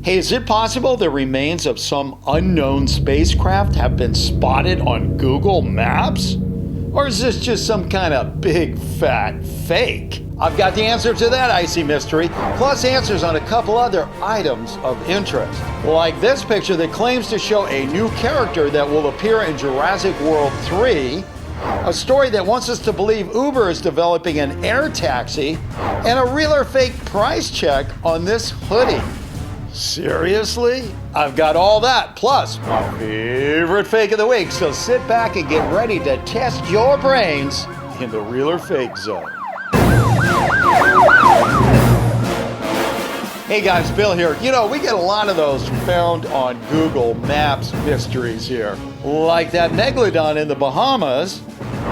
Hey, is it possible the remains of some unknown spacecraft have been spotted on Google Maps? Or is this just some kind of big fat fake? I've got the answer to that icy mystery, plus answers on a couple other items of interest. Like this picture that claims to show a new character that will appear in Jurassic World 3, a story that wants us to believe Uber is developing an air taxi, and a real or fake price check on this hoodie. Seriously? I've got all that, plus my favorite fake of the week, so sit back and get ready to test your brains in the real or fake zone. Hey guys, Bill here. You know, we get a lot of those found on Google Maps mysteries here, like that megalodon in the Bahamas,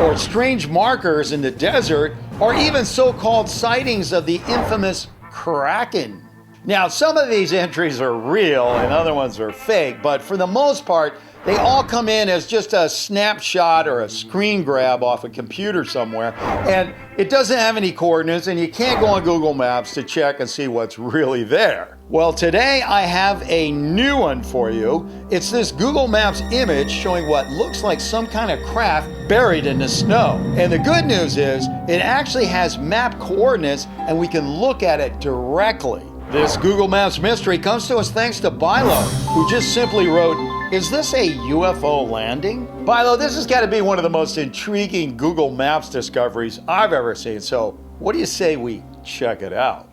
or strange markers in the desert, or even so-called sightings of the infamous Kraken. Now, some of these entries are real and other ones are fake, but for the most part, they all come in as just a snapshot or a screen grab off a computer somewhere, and it doesn't have any coordinates, and you can't go on Google Maps to check and see what's really there. Well, today I have a new one for you. It's this Google Maps image showing what looks like some kind of craft buried in the snow. And the good news is, it actually has map coordinates, and we can look at it directly. This Google Maps mystery comes to us thanks to Bilo, who just simply wrote, "Is this a UFO landing?" Bilo, this has got to be one of the most intriguing Google Maps discoveries I've ever seen, so what do you say we check it out?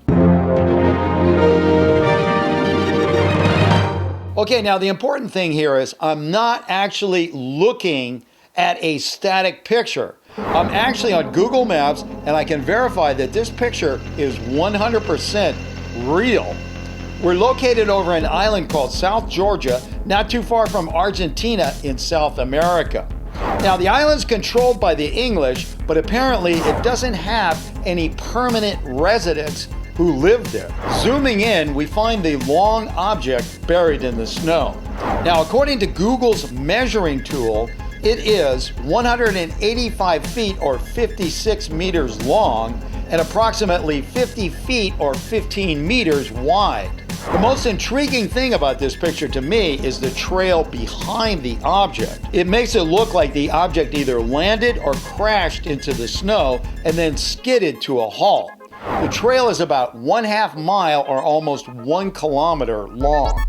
Okay, now the important thing here is I'm not actually looking at a static picture. I'm actually on Google Maps, and I can verify that this picture is 100% real. We're located over an island called South Georgia, not too far from Argentina in South America. Now, the island's controlled by the English, but apparently it doesn't have any permanent residents who live there. Zooming in, we find the long object buried in the snow. Now, according to Google's measuring tool, it is 185 feet or 56 meters long and approximately 50 feet or 15 meters wide. The most intriguing thing about this picture to me is the trail behind the object. It makes it look like the object either landed or crashed into the snow and then skidded to a halt. The trail is about 1/2 mile or almost 1 kilometer long.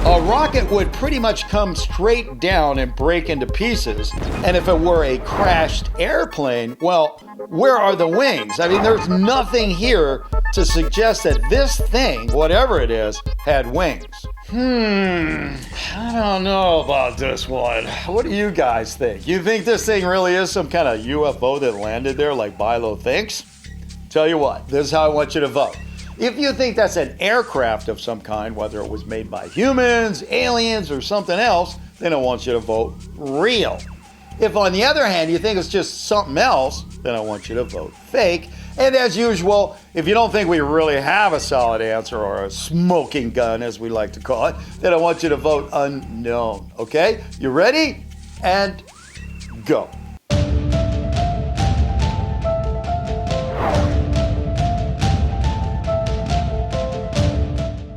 A rocket would pretty much come straight down and break into pieces. And if it were a crashed airplane, well, where are the wings? I mean, there's nothing here to suggest that this thing, whatever it is, had wings. I don't know about this one. What do you guys think? You think this thing really is some kind of UFO that landed there like Bilo thinks? Tell you what, this is how I want you to vote. If you think that's an aircraft of some kind, whether it was made by humans, aliens, or something else, then I want you to vote real. If on the other hand, you think it's just something else, then I want you to vote fake. And as usual, if you don't think we really have a solid answer or a smoking gun, as we like to call it, then I want you to vote unknown, okay? You ready? And go.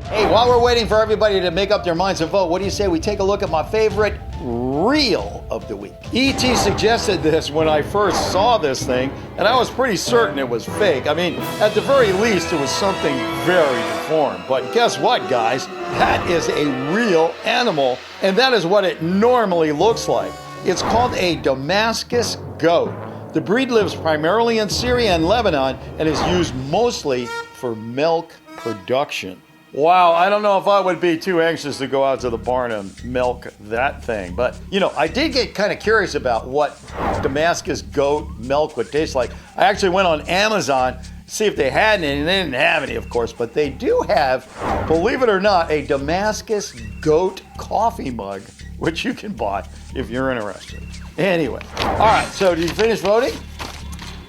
Hey, while we're waiting for everybody to make up their minds and vote, what do you say we take a look at my favorite reel of the week? E.T. suggested this when I first saw this thing, and I was pretty certain it was fake. I mean, at the very least, it was something very deformed. But guess what, guys? That is a real animal, and that is what it normally looks like. It's called a Damascus goat. The breed lives primarily in Syria and Lebanon and is used mostly for milk production. Wow, I don't know if I would be too anxious to go out to the barn and milk that thing. But, you know, I did get kind of curious about what Damascus goat milk would taste like. I actually went on Amazon to see if they had any, and they didn't have any, of course. But they do have, believe it or not, a Damascus goat coffee mug, which you can buy if you're interested. Anyway, all right, so did you finish voting?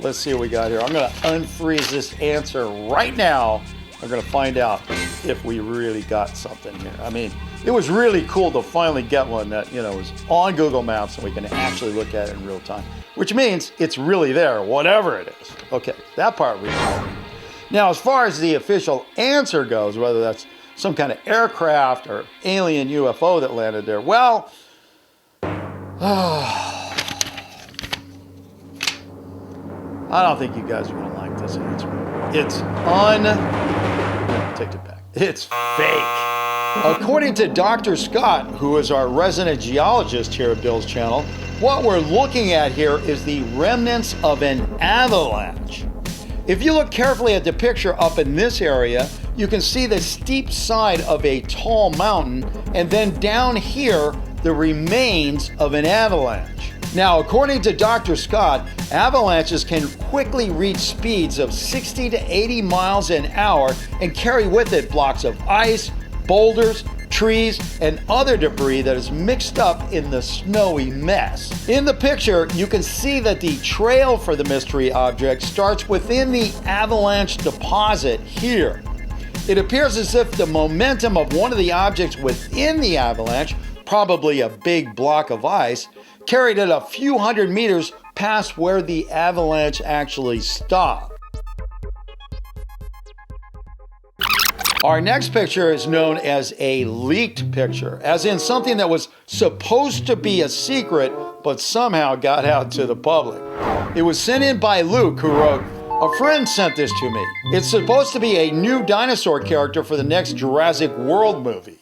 Let's see what we got here. I'm going to unfreeze this answer right now. We're going to find out if we really got something here. I mean, it was really cool to finally get one that, you know, was on Google Maps and we can actually look at it in real time, which means it's really there, whatever it is. Okay, that part we know. Now, as far as the official answer goes, whether that's some kind of aircraft or alien UFO that landed there, well, I don't think you guys are going to like this answer. It's take it back. It's fake. According to Dr. Scott, who is our resident geologist here at Bill's channel, what we're looking at here is the remnants of an avalanche. If you look carefully at the picture up in this area, you can see the steep side of a tall mountain, and then down here, the remains of an avalanche. Now, according to Dr. Scott, avalanches can quickly reach speeds of 60 to 80 miles an hour and carry with it blocks of ice, boulders, trees, and other debris that is mixed up in the snowy mess. In the picture, you can see that the trail for the mystery object starts within the avalanche deposit here. It appears as if the momentum of one of the objects within the avalanche, probably a big block of ice, carried it a few hundred meters past where the avalanche actually stopped. Our next picture is known as a leaked picture, as in something that was supposed to be a secret, but somehow got out to the public. It was sent in by Luke, who wrote, "A friend sent this to me. It's supposed to be a new dinosaur character for the next Jurassic World movie.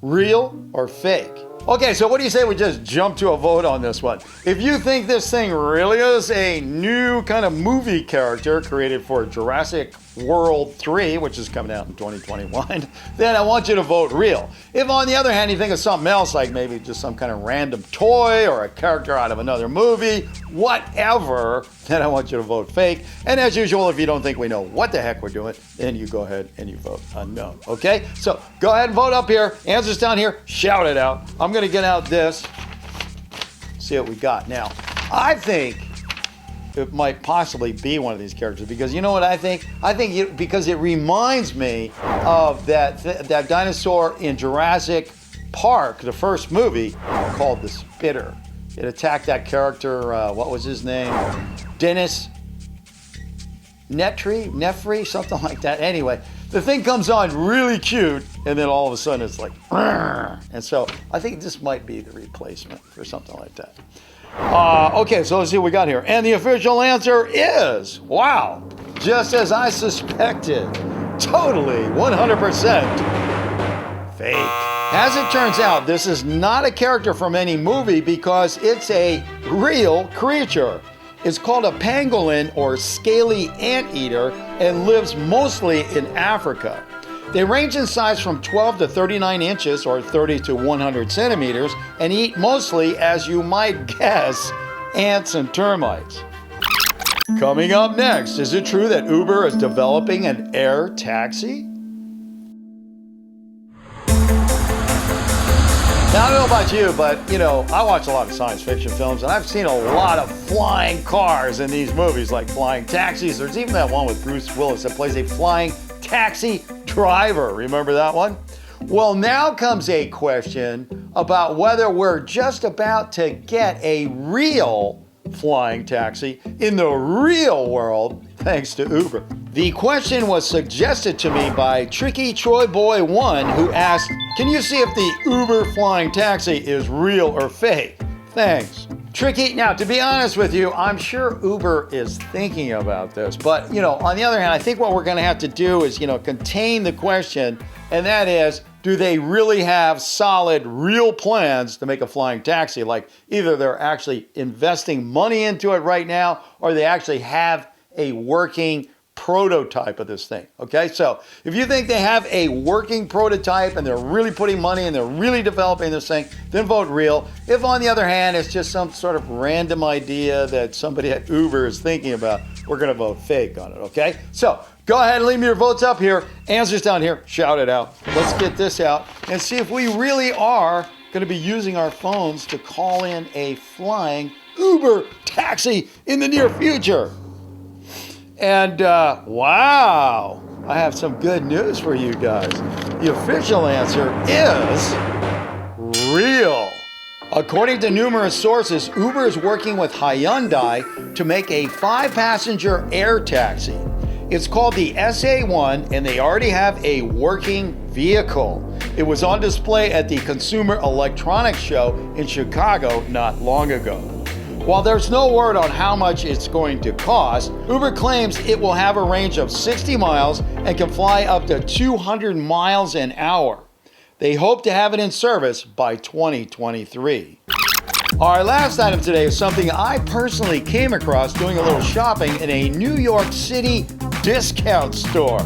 Real or fake?" Okay, so what do you say we just jump to a vote on this one? If you think this thing really is a new kind of movie character created for Jurassic World 3, which is coming out in 2021, then I want you to vote real. If on the other hand you think of something else, like maybe just some kind of random toy or a character out of another movie, whatever, then I want you to vote fake. And as usual, if you don't think we know what the heck we're doing, then you go ahead and you vote unknown, okay? So go ahead and vote up here. Answers down here, shout it out. I'm gonna get out this, see what we got. Now, I think it might possibly be one of these characters, because you know what I think? Because it reminds me of that dinosaur in Jurassic Park, the first movie, called the Spitter. It attacked that character, what was his name? Dennis Nefri, something like that. Anyway, the thing comes on really cute, and then all of a sudden it's like, and so I think this might be the replacement for something like that. Okay, so let's see what we got here. And the official answer is, wow, just as I suspected, totally 100% fake. As it turns out, this is not a character from any movie because it's a real creature. It's called a pangolin or scaly anteater and lives mostly in Africa. They range in size from 12 to 39 inches or 30 to 100 centimeters and eat mostly, as you might guess, ants and termites. Coming up next, is it true that Uber is developing an air taxi? Now, I don't know about you, but, you know, I watch a lot of science fiction films, and I've seen a lot of flying cars in these movies, like flying taxis. There's even that one with Bruce Willis that plays a flying taxi driver. Remember that one? Well, now comes a question about whether we're just about to get a real flying taxi in the real world thanks to Uber. The question was suggested to me by Tricky Troy Boy 1, who asked, "Can you see if the Uber flying taxi is real or fake? Thanks." Tricky, now to be honest with you, I'm sure Uber is thinking about this, but you know, on the other hand, I think what we're gonna have to do is, you know, contain the question, and that is, do they really have solid, real plans to make a flying taxi? Like either they're actually investing money into it right now, or they actually have a working prototype of this thing, okay? So if you think they have a working prototype and they're really putting money and they're really developing this thing, then vote real. If on the other hand, it's just some sort of random idea that somebody at Uber is thinking about, we're gonna vote fake on it, okay? So go ahead and leave me your votes up here. Answers down here, shout it out. Let's get this out and see if we really are gonna be using our phones to call in a flying Uber taxi in the near future. And wow, I have some good news for you guys. The official answer is real. According to numerous sources, Uber is working with Hyundai to make a 5-passenger air taxi. It's called the SA-1, and they already have a working vehicle. It was on display at the Consumer Electronics Show in Chicago not long ago. While there's no word on how much it's going to cost, Uber claims it will have a range of 60 miles and can fly up to 200 miles an hour. They hope to have it in service by 2023. Our last item today is something I personally came across doing a little shopping in a New York City discount store.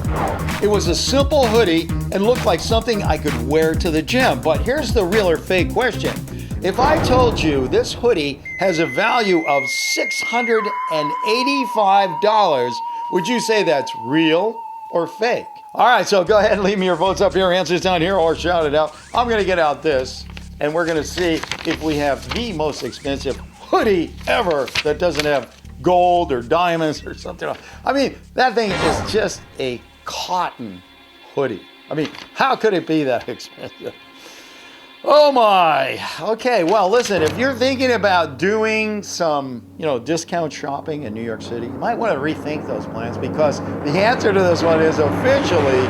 It was a simple hoodie and looked like something I could wear to the gym. But here's the real or fake question. If I told you this hoodie has a value of $685, would you say that's real or fake? All right, so go ahead and leave me your votes up here, answers down here, or shout it out. I'm gonna get out this, and we're gonna see if we have the most expensive hoodie ever that doesn't have gold or diamonds or something else. I mean, that thing is just a cotton hoodie. I mean, how could it be that expensive? Oh my. Okay, well, listen, if you're thinking about doing some, discount shopping in New York City, you might want to rethink those plans because the answer to this one is officially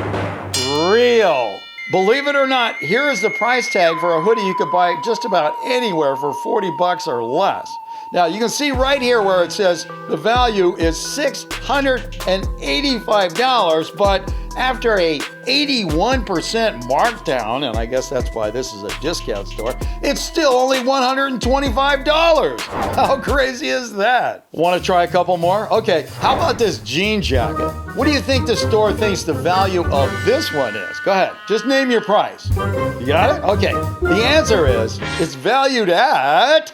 real. Believe it or not, here is the price tag for a hoodie you could buy just about anywhere for 40 bucks or less. Now, you can see right here where it says the value is $685, but after a 81% markdown, and I guess that's why this is a discount store, it's still only $125. How crazy is that? Want to try a couple more? Okay, how about this jean jacket? What do you think the store thinks the value of this one is? Go ahead, just name your price. You got it? Okay, the answer is it's valued at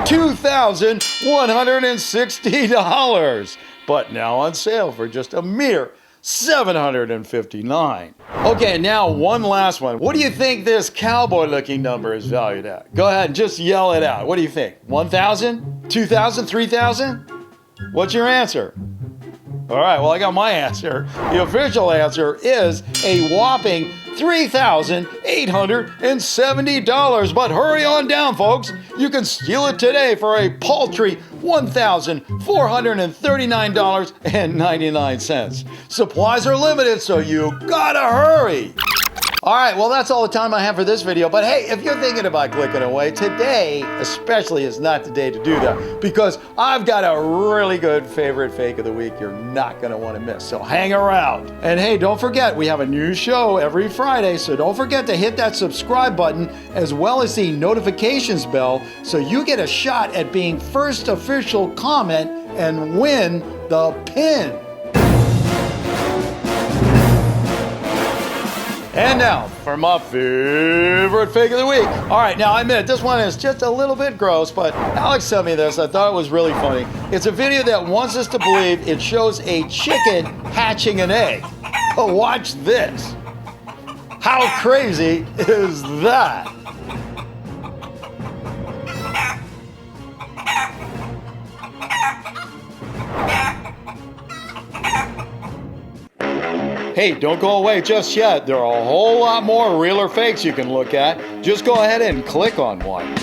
$2,160, but now on sale for just a mere $759. Okay, now one last one. What do you think this cowboy-looking number is valued at? Go ahead and just yell it out. What do you think? 1,000? 2,000? 3,000? What's your answer? All right, well, I got my answer. The official answer is a whopping $3,870. But hurry on down, folks. You can steal it today for a paltry $1,439.99. Supplies are limited, so you gotta hurry. All right, well, that's all the time I have for this video. But hey, if you're thinking about clicking away, today especially is not the day to do that because I've got a really good favorite fake of the week you're not gonna wanna miss. So hang around. And hey, don't forget, we have a new show every Friday, so don't forget to hit that subscribe button as well as the notifications bell so you get a shot at being first official comment and win the pin. And now, for my favorite fake of the week. All right, now I admit, this one is just a little bit gross, but Alex sent me this. I thought it was really funny. It's a video that wants us to believe it shows a chicken hatching an egg. But watch this. How crazy is that? Hey, don't go away just yet. There are a whole lot more real or fakes you can look at. Just go ahead and click on one.